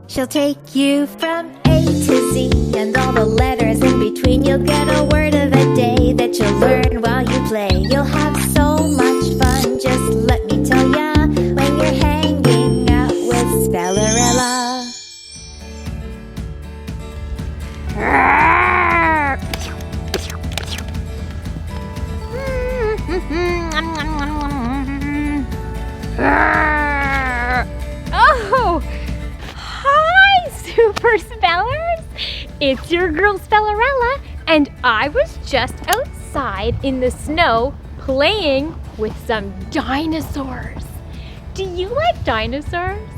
She'll take you from A to Z and all the letters in between. You'll get a word of the day that you'll learn while you play. You'll have so much fun, just let me tell ya, when you're hanging out with Spellerella. Oh! Hi, Super Spellers! It's your girl Spellerella, and I was just outside in the snow playing with some dinosaurs. Do you like dinosaurs?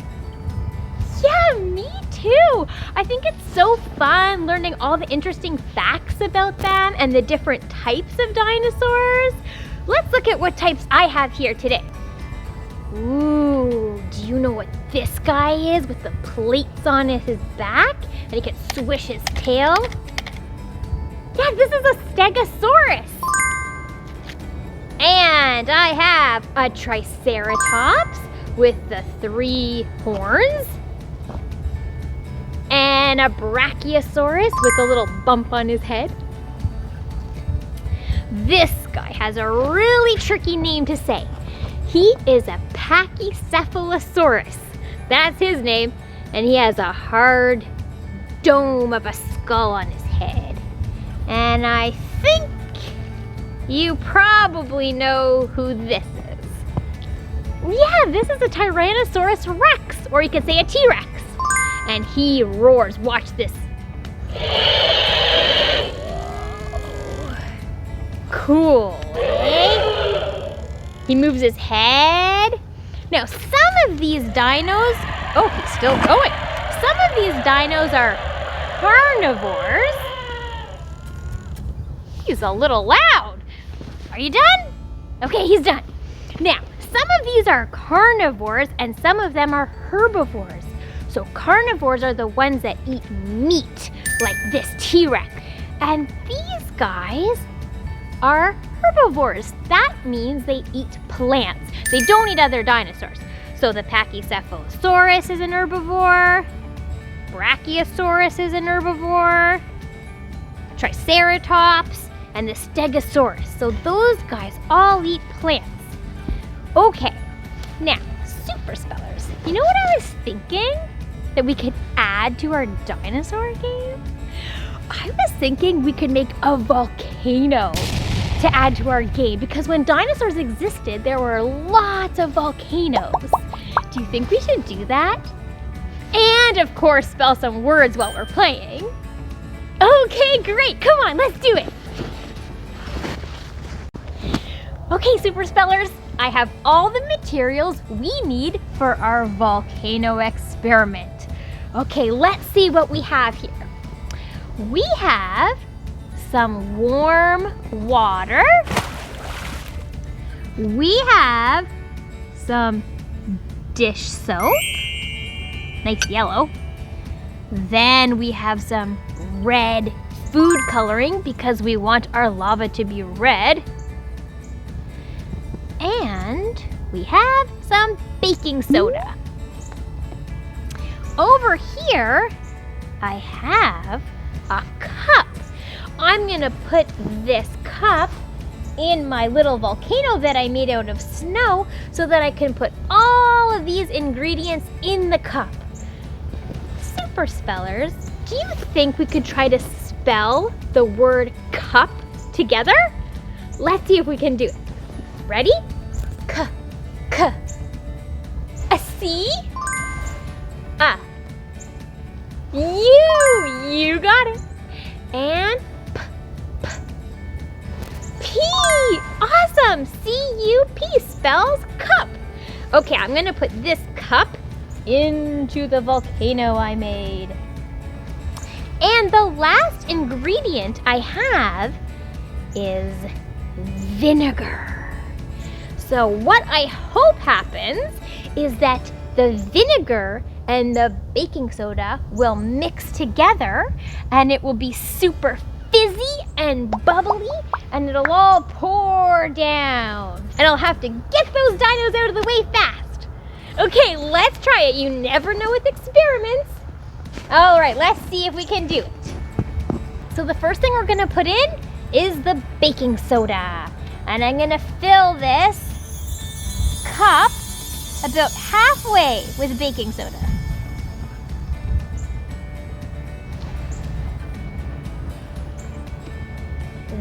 Yeah, me too! I think it's so fun learning all the interesting facts about them and the different types of dinosaurs. Let's look at what types I have here today. Ooh, do you know what this guy is with the plates on his back? And he can swish his tail? Yeah, this is a Stegosaurus. And I have a Triceratops with the 3 horns. And a Brachiosaurus with a little bump on his head. This guy has a really tricky name to say. He is a Pachycephalosaurus. That's his name. And he has a hard dome of a skull on his head. And I think you probably know who this is. Yeah, this is a Tyrannosaurus Rex, or you could say a T-Rex. And he roars. Watch this. Cool, eh? He moves his head. Now, some of these dinos, oh, he's still going. Some of these dinos are carnivores. He's a little loud. Are you done? Okay, he's done. Now, some of these are carnivores and some of them are herbivores. So carnivores are the ones that eat meat, like this T-Rex. And these guys are herbivores. That means they eat plants. They don't eat other dinosaurs. So the Pachycephalosaurus is an herbivore. Brachiosaurus is an herbivore. Triceratops and the Stegosaurus. So those guys all eat plants. Okay, now, super spellers. You know what I was thinking that we could add to our dinosaur game? I was thinking we could make a volcano to add to our game, because when dinosaurs existed, there were lots of volcanoes. Do you think we should do that? And of course, spell some words while we're playing. Okay, great, come on, let's do it. Okay, super spellers, I have all the materials we need for our volcano experiment. Okay, let's see what we have here. We have some warm water. We have some dish soap, nice yellow. Then we have some red food coloring because we want our lava to be red. And we have some baking soda. Over here, I have a cup. I'm gonna put this cup in my little volcano that I made out of snow so that I can put all of these ingredients in the cup. Super spellers, do you think we could try to spell the word cup together? Let's see if we can do it. Ready? K, K. A C? A. You got it. And P, P. P. Awesome. C-U-P spells cup. Okay, I'm gonna put this cup into the volcano I made. And the last ingredient I have is vinegar. So what I hope happens is that the vinegar and the baking soda will mix together and it will be super fizzy and bubbly and it'll all pour down. And I'll have to get those dinos out of the way fast. Okay, let's try it. You never know with experiments. All right, let's see if we can do it. So the first thing we're gonna put in is the baking soda. And I'm gonna fill this cup about halfway with baking soda.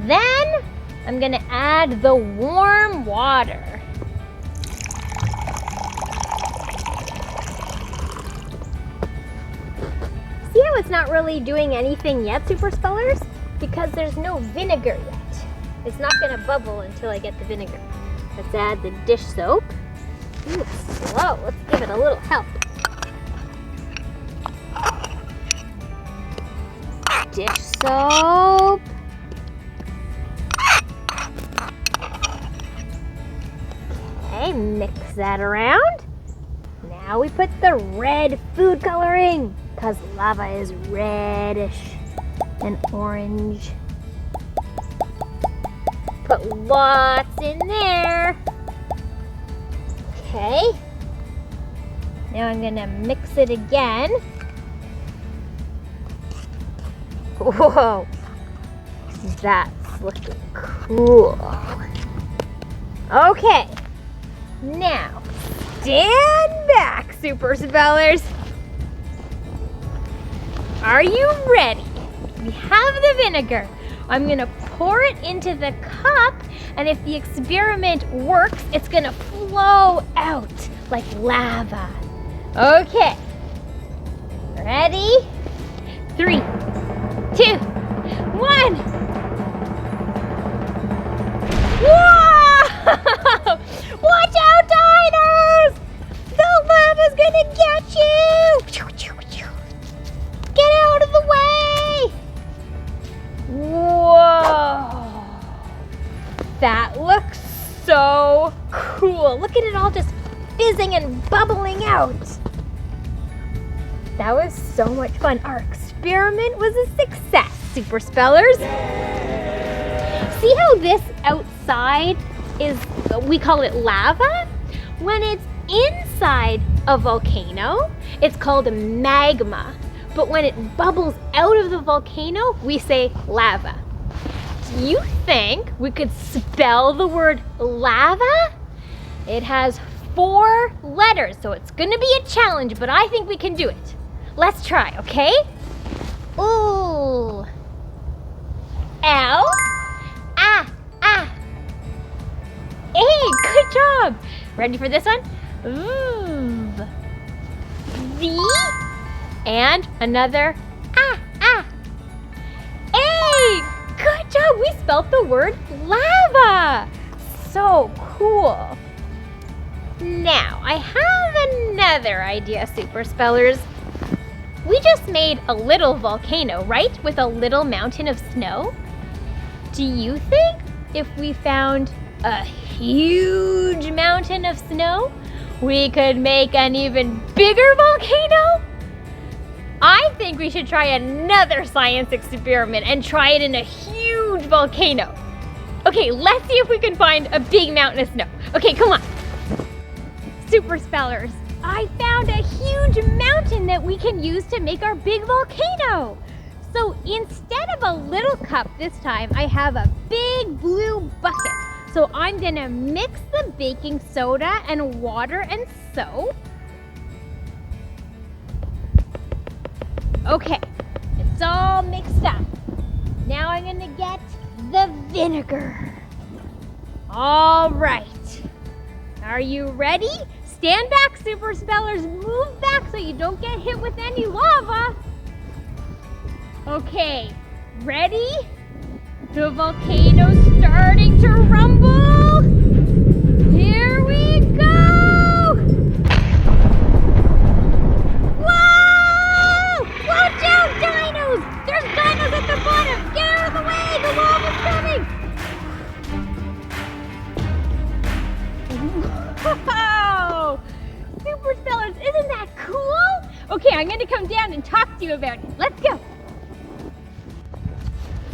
Then I'm gonna add the warm water. See how it's not really doing anything yet, Super Spellers? Because there's no vinegar yet. It's not gonna bubble until I get the vinegar. Let's add the dish soap. Ooh, it's slow. Let's give it a little help. Dish soap. Okay, mix that around. Now we put the red food coloring, because lava is reddish and orange. Put lots in there. Okay. Now I'm gonna mix it again. Whoa, that's looking cool. Okay, now stand back, Super Spellers. Are you ready? We have the vinegar. I'm gonna pour it into the cup, and if the experiment works, it's gonna flow out like lava. Okay, ready? 3, 2, 1. Whoa! Watch out, dinos! The lava's gonna get you! Get out of the way! Whoa! That looks so cool. Look at it all just fizzing and bubbling out. That was so much fun. Our experiment was a success, Super Spellers. See how this outside is, we call it lava? When it's inside a volcano, it's called magma. But when it bubbles out of the volcano, we say lava. Do you think we could spell the word lava? It has 4 letters, so it's gonna be a challenge, but I think we can do it. Let's try, okay? Ooh. L. Hey, good job. Ready for this one? Ooh. V. And another Hey, good job. We spelled the word lava. So cool. Now, I have another idea, Super Spellers. We just made a little volcano, right? With a little mountain of snow. Do you think if we found a huge mountain of snow, we could make an even bigger volcano? I think we should try another science experiment and try it in a huge volcano. Okay, let's see if we can find a big mountain of snow. Okay, come on. Super Spellers, I found a huge mountain that we can use to make our big volcano. So instead of a little cup this time, I have a big blue bucket. So I'm gonna mix the baking soda and water and soap. Okay, it's all mixed up. Now I'm gonna get the vinegar. All right, are you ready? Stand back, Super Spellers. Move back so you don't get hit with any lava. Okay, ready? The volcano's starting to rumble. Here we go! Whoa! Watch out, dinos! There's dinos at the bottom! Get out of the way! The lava's coming! Whoa! Super Spellers, isn't that cool? Okay, I'm gonna come down and talk to you about it. Let's go.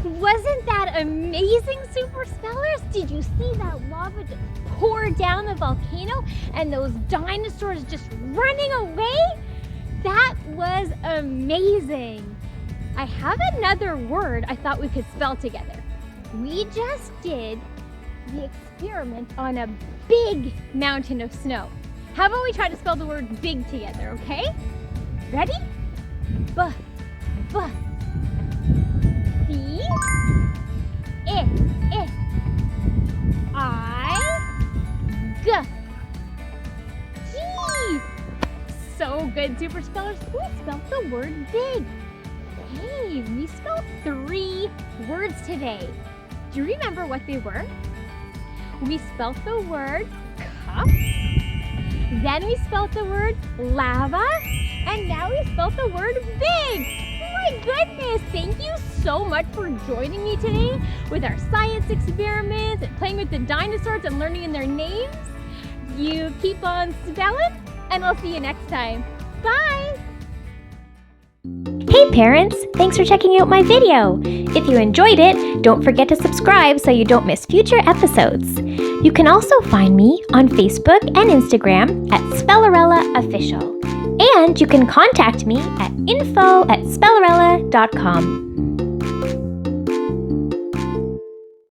Wasn't that amazing, Super Spellers? Did you see that lava just pour down the volcano and those dinosaurs just running away? That was amazing. I have another word I thought we could spell together. We just did the experiment on a big mountain of snow. How about we try to spell the word big together, okay? Ready? B, B, I, G, G. So good, super spellers. We spelled the word big. Hey, we spelled 3 words today. Do you remember what they were? We spelled the word cup, then we spelled the word lava, and now we spelled the word big. Oh my goodness, thank you so much for joining me today with our science experiments and playing with the dinosaurs and learning their names. You keep on spelling, and I'll see you next time. Bye! Hey parents, thanks for checking out my video. If you enjoyed it, don't forget to subscribe so you don't miss future episodes. You can also find me on Facebook and Instagram at Spellerella Official. And you can contact me at info@spellerella.com.